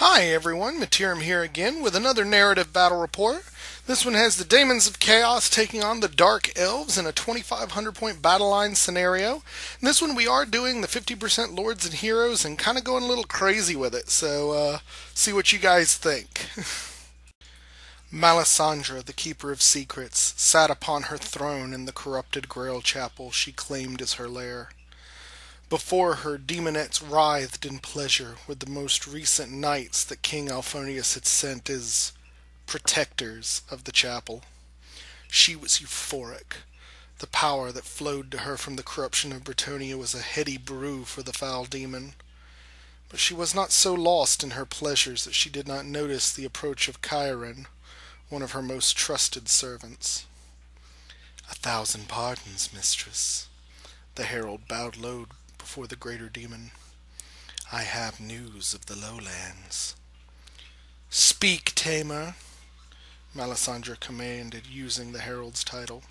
Hi everyone, Materim here again with another narrative battle report. This one has the Daemons of Chaos taking on the Dark Elves in a 2,500 point battle line scenario. In this one we are doing the 50% Lords and Heroes and kind of going a little crazy with it, so see what you guys think. Malisandra, the Keeper of Secrets, sat upon her throne in the corrupted Grail Chapel she claimed as her lair. Before her, demonettes writhed in pleasure with the most recent knights that King Alphonius had sent as protectors of the chapel. She was euphoric. The power that flowed to her from the corruption of Bretonnia was a heady brew for the foul demon. But she was not so lost in her pleasures that she did not notice the approach of Chiron, one of her most trusted servants. "1,000 pardons, mistress." The herald bowed low before the greater demon. "I have news of the lowlands." "Speak, tamer," Malisandra commanded, using the herald's title.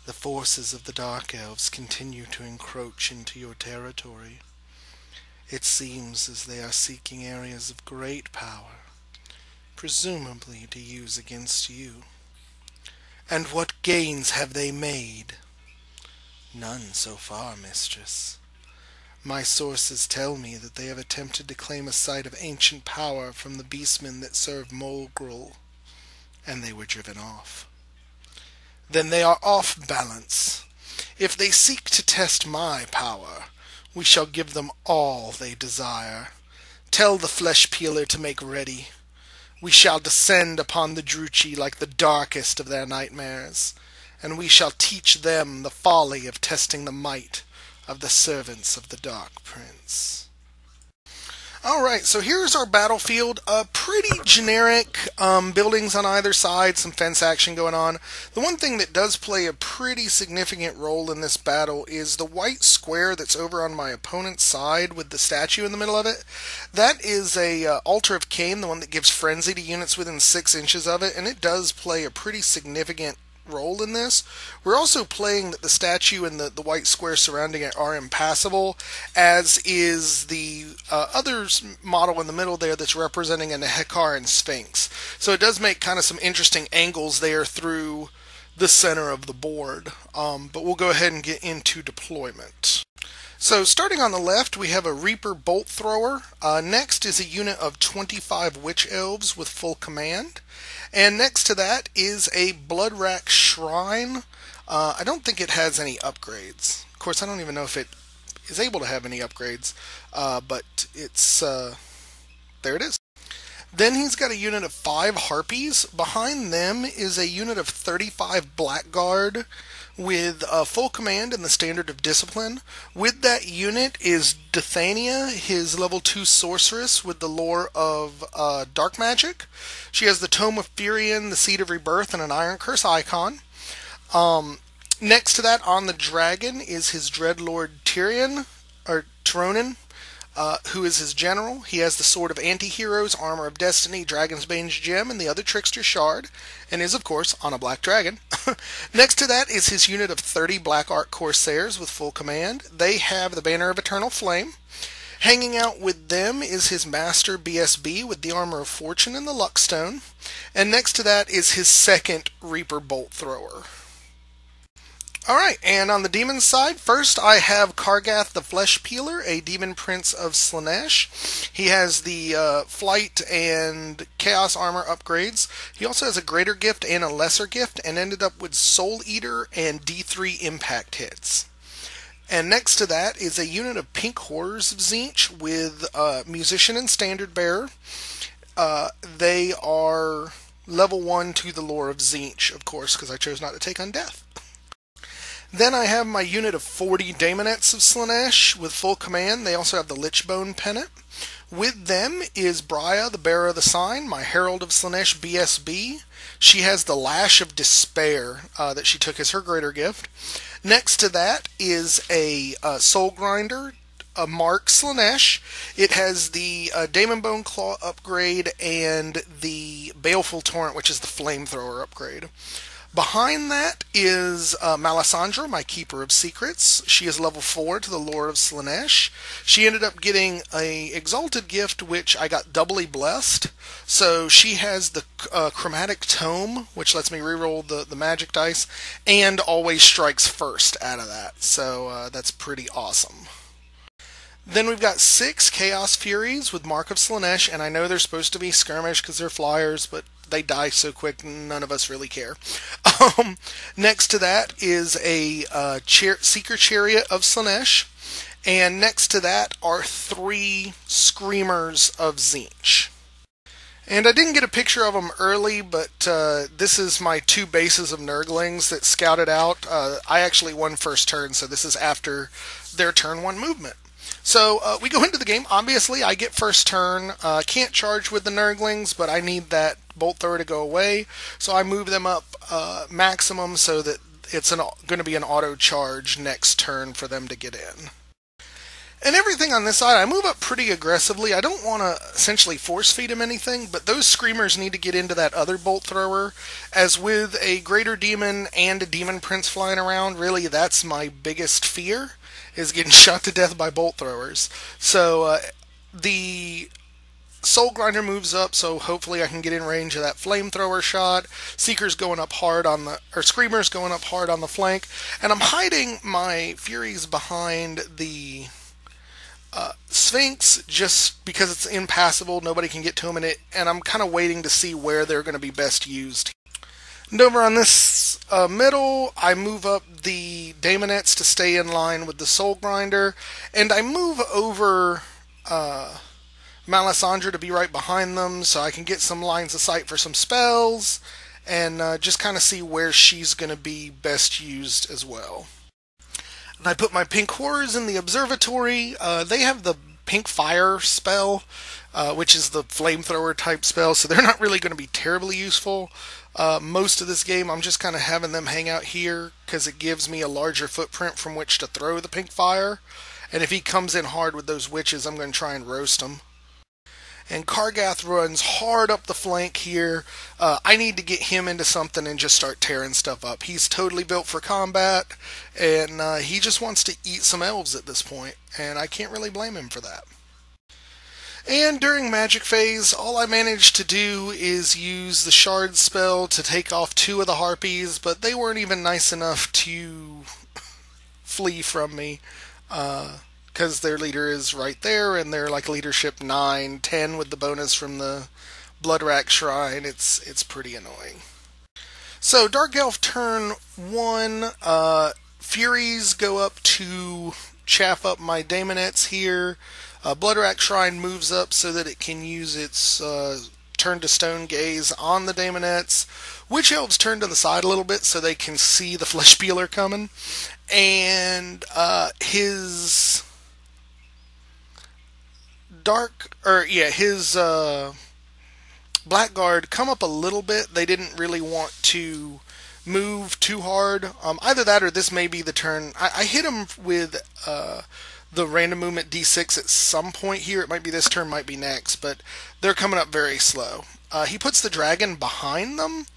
"The forces of the Dark Elves continue to encroach into your territory. It seems as they are seeking areas of great power, presumably to use against you." "And what gains have they made?" "None so far, mistress. My sources tell me that they have attempted to claim a site of ancient power from the beastmen that serve Molgrul, and they were driven off." "Then they are off balance. If they seek to test my power, we shall give them all they desire. Tell the flesh peeler to make ready. We shall descend upon the Druchi like the darkest of their nightmares, and we shall teach them the folly of testing the might of the servants of the Dark Prince." Alright, so here's our battlefield. Pretty generic buildings on either side, some fence action going on. The one thing that does play a pretty significant role in this battle is the white square that's over on my opponent's side with the statue in the middle of it. That is a Altar of Cain, the one that gives frenzy to units within 6 inches of it, and it does play a pretty significant role in this. We're also playing that the statue and the white square surrounding it are impassable, as is the other model in the middle there that's representing a Hecaran Sphinx. So it does make kind of some interesting angles there through the center of the board. But we'll go ahead and get into deployment. So starting on the left, we have a Reaper Bolt Thrower. Next is a unit of 25 Witch Elves with full command. And next to that is a Bloodrack Shrine. I don't think it has any upgrades. Of course, I don't even know if it is able to have any upgrades, but it's there it is. Then he's got a unit of 5 Harpies. Behind them is a unit of 35 Blackguard with full command and the standard of discipline. With that unit is Dathania, his level 2 sorceress with the lore of dark magic. She has the Tome of Furion, the Seed of Rebirth, and an Iron Curse icon. Next to that on the dragon is his Dreadlord Tyronin, who is his general. He has the Sword of Anti-Heroes, Armor of Destiny, Dragon's Bane's Gem, and the other Trickster Shard, and is, of course, on a black dragon. Next to that is his unit of 30 Black Ark Corsairs with full command. They have the Banner of Eternal Flame. Hanging out with them is his Master BSB with the Armor of Fortune and the Luckstone. And next to that is his second Reaper Bolt Thrower. Alright, and on the demon side, first I have Kargath the Flesh Peeler, a demon prince of Slaanesh. He has the flight and chaos armor upgrades. He also has a greater gift and a lesser gift, and ended up with Soul Eater and D3 impact hits. And next to that is a unit of Pink Horrors of Tzeentch with Musician and Standard Bearer. They are level 1 to the lore of Tzeentch, of course, because I chose not to take on Death. Then I have my unit of 40 Daemonettes of Slaanesh with full command. They also have the Lichbone Pennant. With them is Brya, the Bearer of the Sign, my Herald of Slaanesh BSB. She has the Lash of Despair that she took as her greater gift. Next to that is a Soul Grinder, a Mark Slaanesh. It has the Daemon Bone Claw upgrade and the Baleful Torrent, which is the Flamethrower upgrade. Behind that is Malisandra, my Keeper of Secrets. She is level 4 to the lore of Slaanesh. She ended up getting a Exalted gift, which I got doubly blessed. So she has the Chromatic Tome, which lets me reroll the magic dice, and always strikes first out of that. So that's pretty awesome. Then we've got 6 Chaos Furies with Mark of Slaanesh, and I know they're supposed to be skirmish because they're flyers, but they die so quick, none of us really care. Next to that is a Seeker Chariot of Slaanesh, and next to that are 3 Screamers of Tzeentch. And I didn't get a picture of them early, but this is my 2 bases of Nurglings that scouted out. I actually won first turn, so this is after their turn 1 movement. So we go into the game. Obviously, I get first turn. Can't charge with the Nurglings, but I need that bolt thrower to go away. So I move them up maximum so that it's going to be an auto charge next turn for them to get in. And everything on this side, I move up pretty aggressively. I don't want to essentially force feed him anything, but those Screamers need to get into that other bolt thrower. As with a Greater Demon and a Demon Prince flying around, really that's my biggest fear, is getting shot to death by bolt throwers. So the Soul Grinder moves up, so hopefully I can get in range of that flamethrower shot. Seeker's going up hard on the, or Screamer's going up hard on the flank, and I'm hiding my Furies behind the Sphinx just because it's impassable. Nobody can get to him, and I'm kind of waiting to see where they're going to be best used. And over on this middle, I move up the Daemonettes to stay in line with the Soul Grinder, and I move over Malisandra to be right behind them so I can get some lines of sight for some spells, and just kind of see where she's going to be best used as well. And I put my Pink Horrors in the Observatory. They have the Pink Fire spell, which is the flamethrower type spell, so they're not really going to be terribly useful. Most of this game, I'm just kind of having them hang out here because it gives me a larger footprint from which to throw the Pink Fire. And if he comes in hard with those witches, I'm going to try and roast him. And Kargath runs hard up the flank here. I need to get him into something and just start tearing stuff up. He's totally built for combat, and he just wants to eat some elves at this point, and I can't really blame him for that. And during magic phase, all I managed to do is use the shard spell to take off 2 of the harpies, but they weren't even nice enough to flee from me, because their leader is right there, and they're like leadership 9, 10 with the bonus from the Bloodrack Shrine. It's pretty annoying. So Dark Elf turn 1, Furies go up to chaff up my Daemonettes here. Bloodrack Shrine moves up so that it can use its Turn to Stone Gaze on the Daemonettes. Witch Elves turn to the side a little bit so they can see the Flesh Peeler coming. And his Blackguard come up a little bit. They didn't really want to move too hard. Either that or this may be the turn. I hit him with the random movement D6 at some point here. It might be this turn, might be next, but they're coming up very slow. He puts the dragon behind them.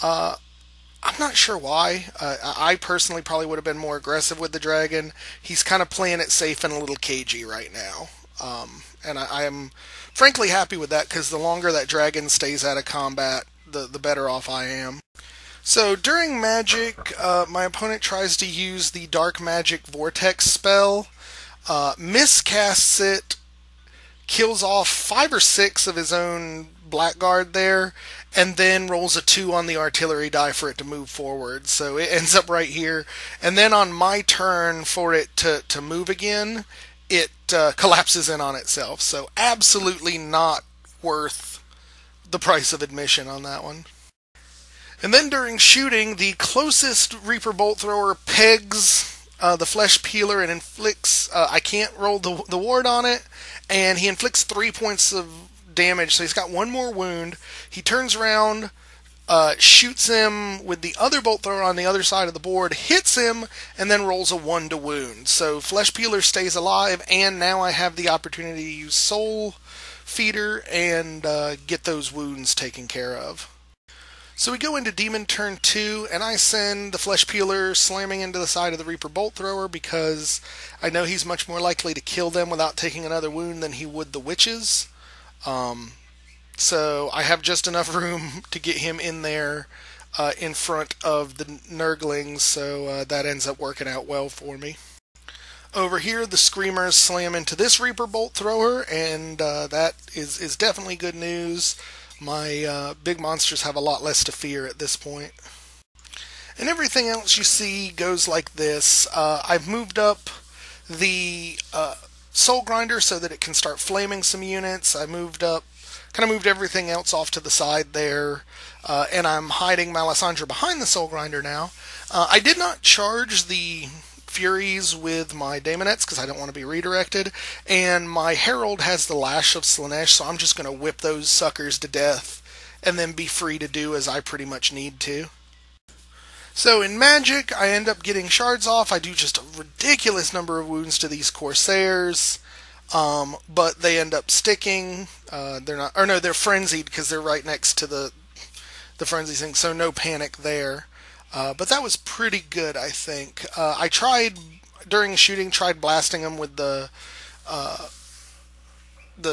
I'm not sure why. I personally probably would have been more aggressive with the dragon. He's kind of playing it safe and a little cagey right now. And I am frankly happy with that, because the longer that dragon stays out of combat, the better off I am. So during magic, my opponent tries to use the Dark Magic Vortex spell, miscasts it, kills off 5 or 6 of his own Blackguard there, and then rolls a 2 on the artillery die for it to move forward. So it ends up right here. And then on my turn for it to move again, it collapses in on itself. So absolutely not worth the price of admission on that one. And then during shooting, the closest Reaper Bolt Thrower pegs the Flesh Peeler and inflicts... I can't roll the ward on it, and he inflicts 3 points of damage, so he's got 1 more wound. He turns around, shoots him with the other Bolt Thrower on the other side of the board, hits him, and then rolls a 1 to wound. So Flesh Peeler stays alive, and now I have the opportunity to use Soul Feeder and get those wounds taken care of. So we go into Demon turn 2, and I send the Flesh Peeler slamming into the side of the Reaper Bolt Thrower because I know he's much more likely to kill them without taking another wound than he would the witches. So I have just enough room to get him in there in front of the Nurglings, so that ends up working out well for me. Over here, the Screamers slam into this Reaper Bolt Thrower, and that is definitely good news. My big monsters have a lot less to fear at this point. And everything else you see goes like this. I've moved up the Soul Grinder so that it can start flaming some units. I moved everything else off to the side there, and I'm hiding Malisandra behind the Soul Grinder now. I did not charge the Furies with my Daemonets because I don't want to be redirected, and my Herald has the Lash of Slaanesh, so I'm just going to whip those suckers to death and then be free to do as I pretty much need to. So in Magic, I end up getting shards off. I do just a ridiculous number of wounds to these Corsairs, but they end up sticking. They're frenzied because they're right next to the frenzy thing, so no panic there. But that was pretty good, I think. I tried, during shooting, blasting them with the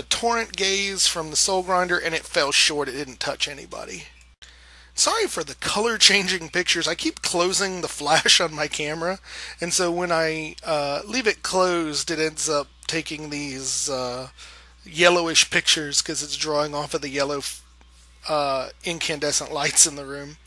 Torrent Gaze from the Soul Grinder, and it fell short. It didn't touch anybody. Sorry for the color-changing pictures. I keep closing the flash on my camera, and so when I leave it closed, it ends up taking these yellowish pictures because it's drawing off of the yellow incandescent lights in the room.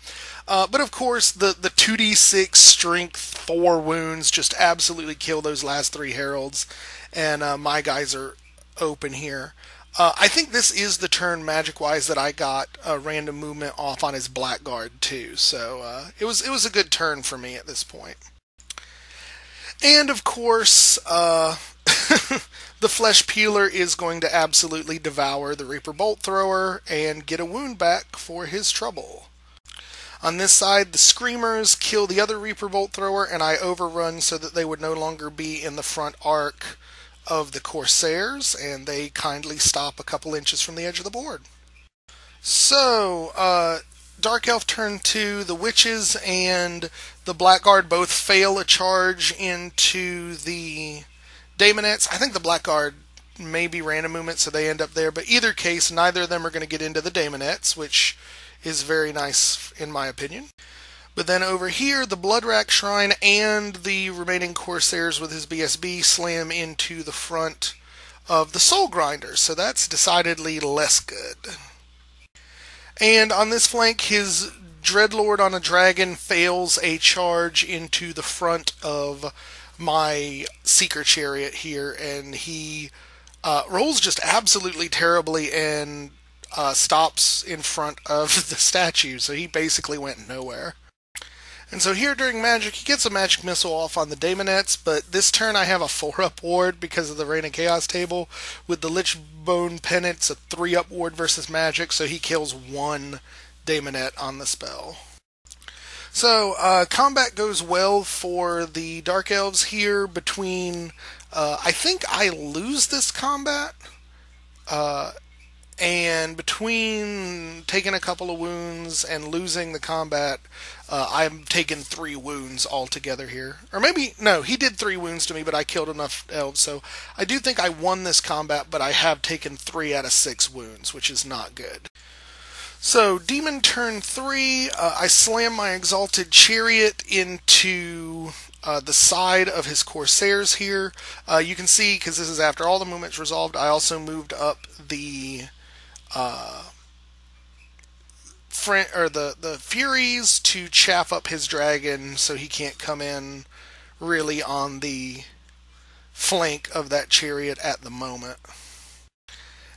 But of course, the 2d6 strength 4 wounds just absolutely kill those last 3 heralds, and my guys are open here. I think this is the turn magic-wise that I got a random movement off on his Blackguard too, so it was a good turn for me at this point. And of course, the Flesh Peeler is going to absolutely devour the Reaper Bolt Thrower and get a wound back for his trouble. On this side, the Screamers kill the other Reaper Bolt Thrower, and I overrun so that they would no longer be in the front arc of the Corsairs, and they kindly stop a couple inches from the edge of the board. So, Dark Elf turn 2, the Witches and the Blackguard both fail a charge into the Daemonets. I think the Blackguard may be random movement, so they end up there, but either case, neither of them are going to get into the Daemonets, which is very nice in my opinion. But then over here, the Bloodrack Shrine and the remaining Corsairs with his BSB slam into the front of the Soul Grinder, so that's decidedly less good. And on this flank, his Dreadlord on a Dragon fails a charge into the front of my Seeker Chariot here, and he rolls just absolutely terribly and stops in front of the statue, so he basically went nowhere. And so here during Magic, he gets a Magic Missile off on the Daemonets, but this turn I have a 4-up ward because of the Reign of Chaos table. With the Lichbone Penance, a 3-up ward versus Magic, so he kills 1 Daemonet on the spell. So, combat goes well for the Dark Elves here between, I think I lose this combat, and between taking a couple of wounds and losing the combat, I'm taking 3 wounds altogether here. Or maybe, no, he did 3 wounds to me, but I killed enough elves, so I do think I won this combat, but I have taken 3 out of 6 wounds, which is not good. So, Demon turn 3, I slam my Exalted Chariot into the side of his Corsairs here. You can see, because this is after all the movements resolved, I also moved up the the Furies to chaff up his dragon so he can't come in really on the flank of that chariot at the moment.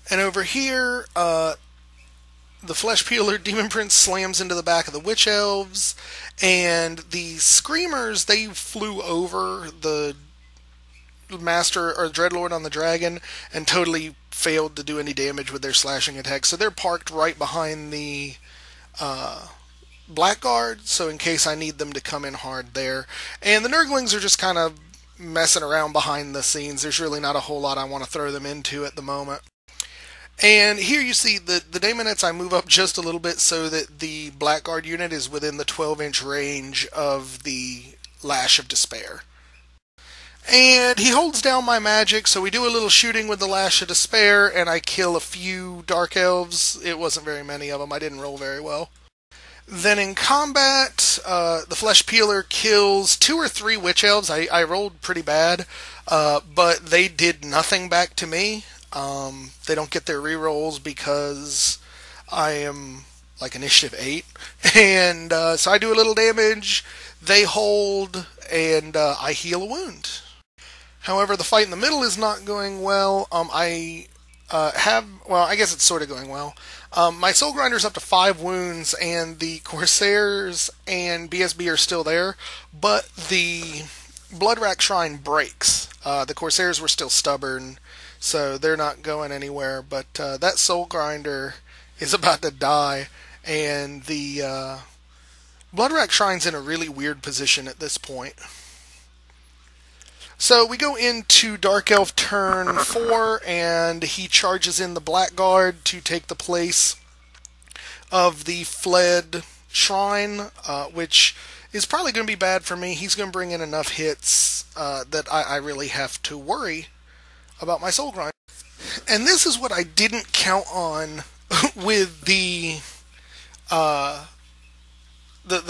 And over here, the Flesh Peeler Demon Prince slams into the back of the Witch Elves, and the Screamers, they flew over the Master or Dreadlord on the dragon and totally failed to do any damage with their slashing attack, so they're parked right behind the Blackguard, so in case I need them to come in hard there. And the Nurglings are just kind of messing around behind the scenes. There's really not a whole lot I want to throw them into at the moment. And here you see the Daemonettes, I move up just a little bit so that the Blackguard unit is within the 12-inch range of the Lash of Despair. And he holds down my magic, so we do a little shooting with the Lash of Despair, and I kill a few Dark Elves. It wasn't very many of them, I didn't roll very well. Then in combat, the Flesh Peeler kills 2 or 3 Witch Elves. I rolled pretty bad, but they did nothing back to me. They don't get their rerolls because I am like initiative 8. And so I do a little damage, they hold, and I heal a wound. However, the fight in the middle is not going well. I guess it's sort of going well. My Soul Grinder's up to 5 wounds, and the Corsairs and BSB are still there, but the Bloodrack Shrine breaks. The Corsairs were still stubborn, so they're not going anywhere, but that Soul Grinder is about to die, and the Bloodrack Shrine's in a really weird position at this point. So we go into Dark Elf turn 4, and he charges in the Blackguard to take the place of the fled Shrine, which is probably going to be bad for me. He's going to bring in enough hits that I really have to worry about my Soul Grind. And this is what I didn't count on with the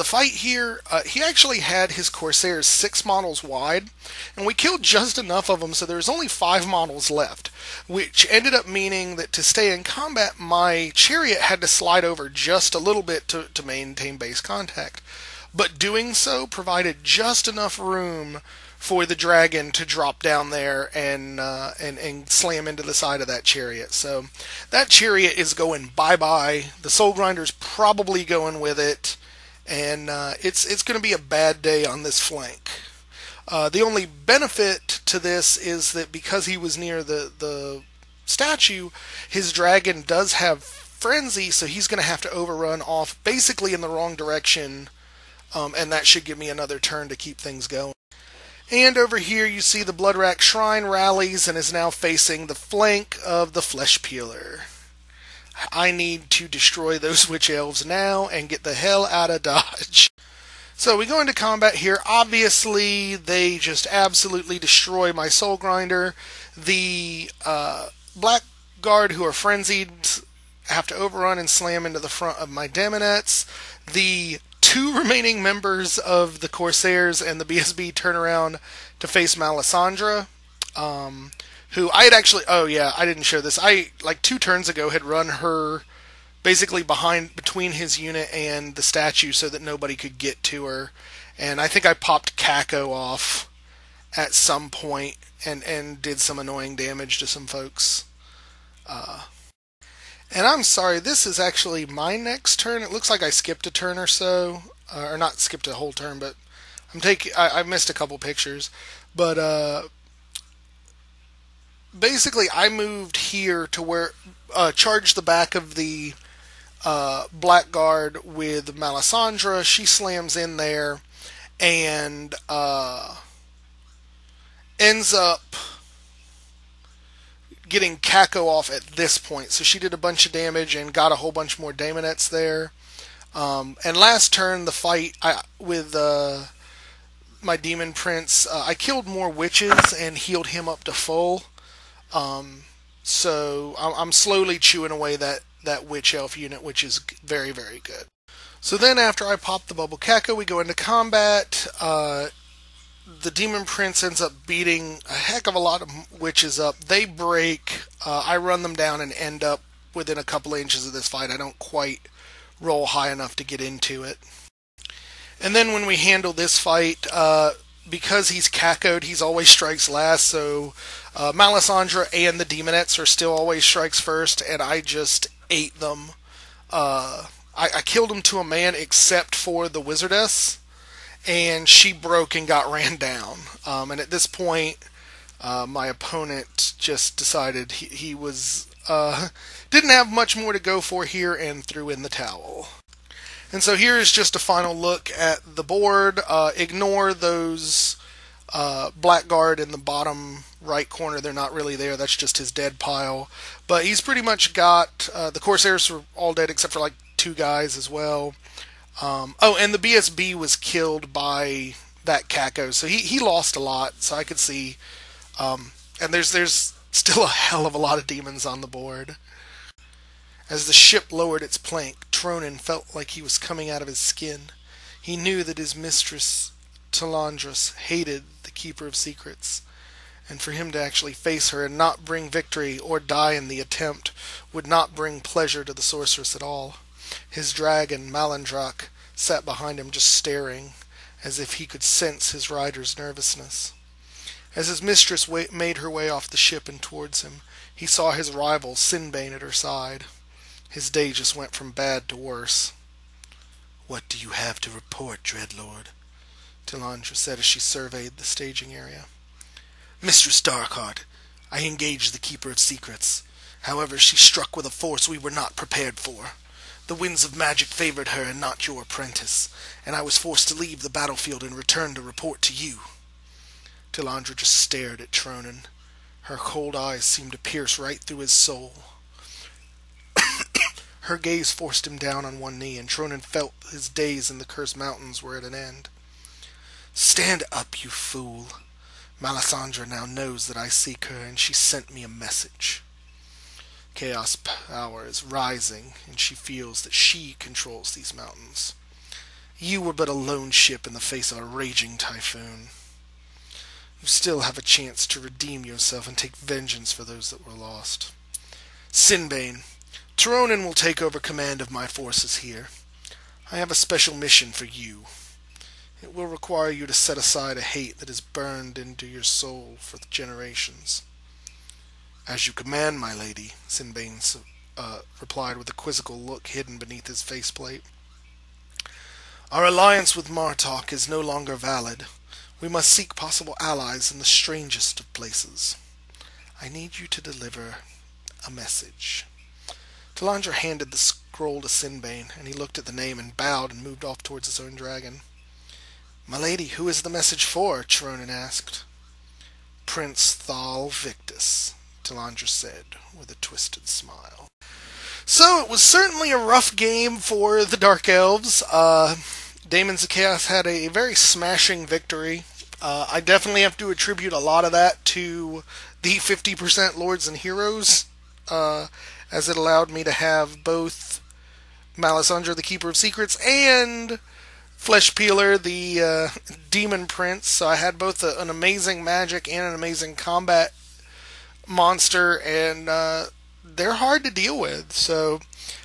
fight here. He actually had his Corsairs 6 models wide, and we killed just enough of them so there's only 5 models left, which ended up meaning that to stay in combat, my chariot had to slide over just a little bit to maintain base contact. But doing so provided just enough room for the dragon to drop down there and slam into the side of that chariot. So that chariot is going bye-bye. The Soul Grinder's probably going with it. And it's going to be a bad day on this flank. The only benefit to this is that because he was near the statue, his dragon does have frenzy, so he's going to have to overrun off basically in the wrong direction, and that should give me another turn to keep things going. And over here you see the Bloodrack Shrine rallies and is now facing the flank of the Flesh Peeler. I need to destroy those Witch Elves now and get the hell out of Dodge. So we go into combat here. Obviously, they just absolutely destroy my Soul Grinder. The Blackguard, who are frenzied, have to overrun and slam into the front of my Daemonettes. The 2 remaining members of the Corsairs and the BSB turn around to face Malisandra. Who I had actually, I didn't show this. I, like 2 turns ago, had run her basically between his unit and the statue so that nobody could get to her. And I think I popped Kako off at some point and did some annoying damage to some folks. And I'm sorry, this is actually my next turn. It looks like I skipped a turn or so. Or not skipped a whole turn, but I missed a couple pictures. But, basically, I moved here to where charge the back of the Blackguard with Malisandra. She slams in there and ends up getting Kako off at this point. So she did a bunch of damage and got a whole bunch more Daemonettes there. And last turn, the fight with my Demon Prince, I killed more witches and healed him up to full. So I'm slowly chewing away that Witch Elf unit, which is very, very good. So then after I pop the Bubble Kako, we go into combat. The Demon Prince ends up beating a heck of a lot of witches up. They break. I run them down and end up within a couple of inches of this fight. I don't quite roll high enough to get into it. And then when we handle this fight, because he's Kako'd, he's always strikes last, so Malisandra and the Demonettes are still always strikes first, and I just ate them. I killed them to a man except for the Wizardess, and she broke and got ran down. And at this point, my opponent just decided he was didn't have much more to go for here and threw in the towel. And so here is just a final look at the board. Ignore those Blackguard in the bottom right corner. They're not really there. That's just his dead pile. But he's pretty much got the Corsairs were all dead except for like 2 guys as well. Oh, and the BSB was killed by that Kako, so he lost a lot. So I could see, and there's still a hell of a lot of demons on the board. As the ship lowered its plank, Tronin felt like he was coming out of his skin. He knew that his mistress, Talandris, hated the Keeper of Secrets, and for him to actually face her and not bring victory or die in the attempt would not bring pleasure to the sorceress at all. His dragon, Malandrak, sat behind him just staring, as if he could sense his rider's nervousness. As his mistress made her way off the ship and towards him, he saw his rival, Sinbane, at her side. His day just went from bad to worse. "What do you have to report, Dreadlord?" Talandra said as she surveyed the staging area. "Mistress Darkheart, I engaged the Keeper of Secrets. However, she struck with a force we were not prepared for. The winds of magic favored her and not your apprentice, and I was forced to leave the battlefield and return to report to you." Talandra just stared at Tronin. Her cold eyes seemed to pierce right through his soul. Her gaze forced him down on one knee, and Tronin felt his days in the Cursed Mountains were at an end. "Stand up, you fool. Malisandra now knows that I seek her, and she sent me a message. Chaos power is rising, and she feels that she controls these mountains. You were but a lone ship in the face of a raging typhoon. You still have a chance to redeem yourself and take vengeance for those that were lost. Sinbane, Tronin will take over command of my forces here. I have a special mission for you. It will require you to set aside a hate that is burned into your soul for generations." "As you command, my lady," Sinbane replied with a quizzical look hidden beneath his faceplate. "Our alliance with Martok is no longer valid. We must seek possible allies in the strangest of places. I need you to deliver a message." Talandra handed the scroll to Sinbane, and he looked at the name and bowed and moved off towards his own dragon. "My lady, who is the message for?" Tronin asked. "Prince Thal Victus," Talandra said with a twisted smile. So it was certainly a rough game for the Dark Elves. Daemons of Chaos had a very smashing victory. I definitely have to attribute a lot of that to the 50% Lords and Heroes, as it allowed me to have both Malisandra, the Keeper of Secrets, and Flesh Peeler, the Demon Prince. So I had both an amazing magic and an amazing combat monster, and they're hard to deal with. So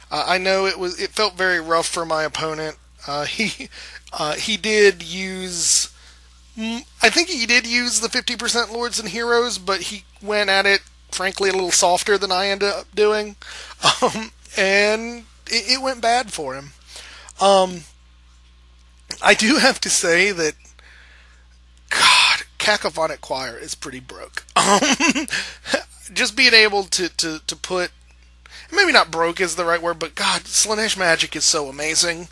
I know it felt very rough for my opponent. He did use, I think he did use the 50% Lords and Heroes, but he went at it, frankly, a little softer than I ended up doing. And it went bad for him. I do have to say that, God, Cacophonic Choir is pretty broke. Just being able to put, maybe not broke is the right word, but God, Slaanesh magic is so amazing.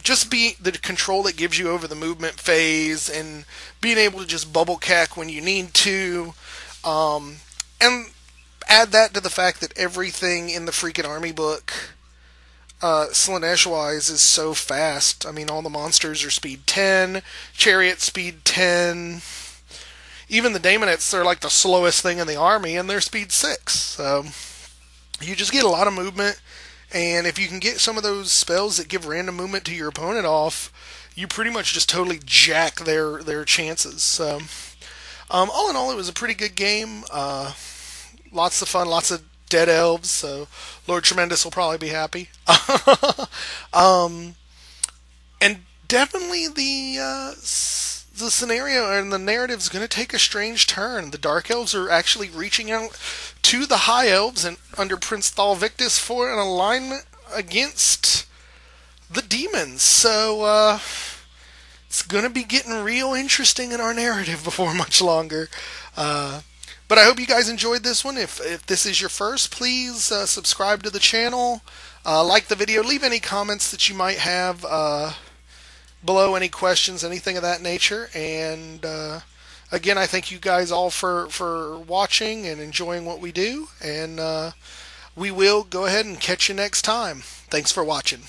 Just the control it gives you over the movement phase, and being able to just bubble cack when you need to, and add that to the fact that everything in the freaking army book, Slaanesh-wise, is so fast. I mean, all the monsters are speed 10, Chariot speed 10, even the Daemonites are like the slowest thing in the army, and they're speed 6, so you just get a lot of movement, and if you can get some of those spells that give random movement to your opponent off, you pretty much just totally jack their chances. So, all in all, it was a pretty good game. Lots of fun, lots of dead elves, so Lord Tremendous will probably be happy. And definitely the scenario and the narrative is going to take a strange turn. The Dark Elves are actually reaching out to the High Elves and under Prince Thal Victus for an alignment against the demons. So it's going to be getting real interesting in our narrative before much longer. But I hope you guys enjoyed this one. If this is your first, please subscribe to the channel, like the video, leave any comments that you might have below, any questions, anything of that nature, and Again, I thank you guys all for watching and enjoying what we do, and we will go ahead and catch you next time. Thanks for watching.